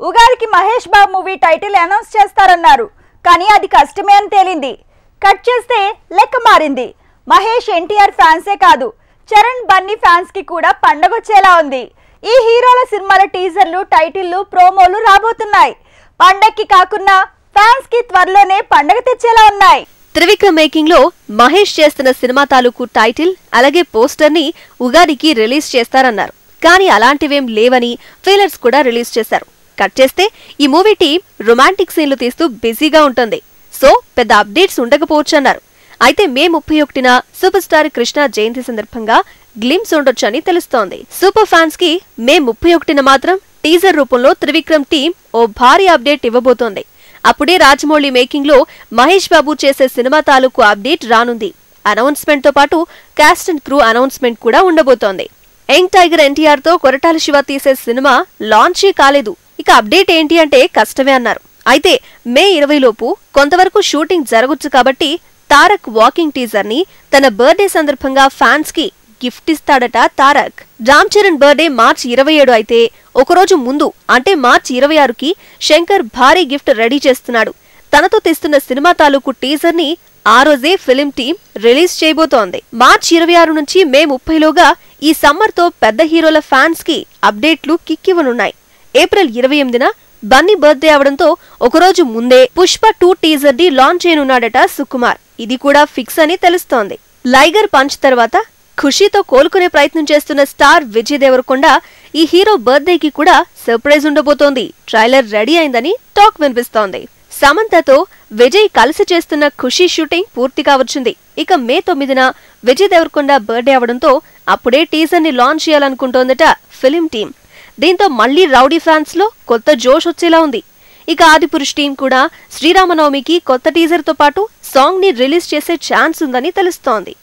ఉగాదికి Mahesh Babu movie title announce చేస్తారన్నారు. కానీ అది కష్టమే అని తేలింది. కట్ చేస్తే లెక్క మారింది. మహేష్ ఎన్టీఆర్ ఫ్యాన్సే కాదు, చరణ్ బన్నీ ఫ్యాన్స్ కి కూడా పండగొచ్చేలా ఉంది. ఈ హీరోల సినిమాల టీజర్లు, టైటిల్లు, ప్రోమోలు రాబోతున్నాయి. పండక్కి కాకున్నా ఫ్యాన్స్ కి త్వరలోనే పండగ తెచ్చేలా ఉన్నాయి. త్రివిక్రమ్ మేకింగ్ లో మహేష్ చేస్తున్న సినిమా తాలూకు టైటిల్ అలాగే పోస్టర్ ని ఉగాదికి రిలీజ్ చేస్తారన్నారు. కానీ అలాంటివేం లేవని ట్రైలర్స్ కూడా రిలీజ్ చేశారు. కట్ చేస్తే ఈ మూవీ టీం రొమాంటిక్ సీన్లు తీస్తూ బిజీగా ఉంటుంది. సో పెద్ద అప్డేట్స్ ఉండకపోవచ్చన్నారు. అయితే మే 31న సూపర్ స్టార్ కృష్ణ జయంతి సందర్భంగా గ్లిమ్స్ ఉండొచ్చని తెలుస్తోంది. సూపర్ ఫ్యాన్స్ కి మే 31న మాత్రం టీజర్ రూపంలో త్రివిక్రమ్ టీం ఓ భారీ అప్డేట్ ఇవ్వబోతోంది. అప్పుడే రాజమౌళి మేకింగ్ లో మహేష్ బాబు చేసే సినిమా తాలూకు అప్డేట్ రానుంది. అనౌన్స్మెంట్ తో పాటు కాస్ట్ అండ్ క్రూ అనౌన్స్మెంట్ కూడా ఉండబోతోంది. యంగ్ టైగర్ ఎన్టీఆర్ తో కొరటాల శివ తీసే సినిమా లాంచీ కాలేదు. ఇక అప్డేట్ ఏంటి అంటే కష్టమే అన్నారు. అయితే మే 20 లోపు కొంతవరకు షూటింగ్ జరగొచ్చు కాబట్టి తారక్ వాకింగ్ టీజర్ ని తన బర్త్డే సందర్భంగా ఫ్యాన్స్ కి గిఫ్ట్ ఇస్తాడట తారక్. రామ్ చరణ్ బర్త్డే మార్చి 27 అయితే ఒకరోజు ముందు అంటే మార్చి 26కి శంకర్ భారీ గిఫ్ట్ రెడీ చేస్తున్నాడు. తనతో తెస్తున్న సినిమా తాలూకు టీజర్ ని ఆ రోజే ఫిలిం టీం రిలీజ్ చేయబోతోంది. మార్చి 26 నుంచి మే 30లోగా ఈ సమ్మర్ తో పెద్ద హీరోల ఫ్యాన్స్ కి అప్డేట్లు కిక్కివనున్నాయి. ఏప్రిల్ 28న బన్నీ బర్త్డే అవడంతో ఒకరోజు ముందే పుష్ప 2 టీజర్ ని లాంచ్ చేయనున్నాడట సుకుమార్. ఇది కూడా ఫిక్స్ అని తెలుస్తోంది. లైగర్ పంచ్ తర్వాత ఖుషీతో కోలుకునే ప్రయత్నం చేస్తున్న స్టార్ విజయ్ దేవరకొండ ఈ హీరో బర్త్డేకి కూడా సర్ప్రైజ్ ఉండబోతోంది. ట్రైలర్ రెడీ అయిందని టాక్ వినిపిస్తోంది. సమంతతో విజయ్ కలిసి చేస్తున్న ఖుషీ షూటింగ్ పూర్తిగా వచ్చింది. ఇక మే 9న విజయ్ దేవరకొండ బర్త్డే అవడంతో అప్పుడే టీజర్ ని లాంచ్ చేయాలనుకుంటోందట ఫిలిం టీం. దీంతో మళ్లీ రౌడీ ఫ్యాన్స్ లో కొత్త జోష్ వచ్చేలా ఉంది. ఇక ఆదిపురుష్ టీం కూడా శ్రీరామనవమికి కొత్త టీజర్ తో పాటు సాంగ్ ని రిలీజ్ చేసే ఛాన్స్ ఉందని తెలుస్తోంది.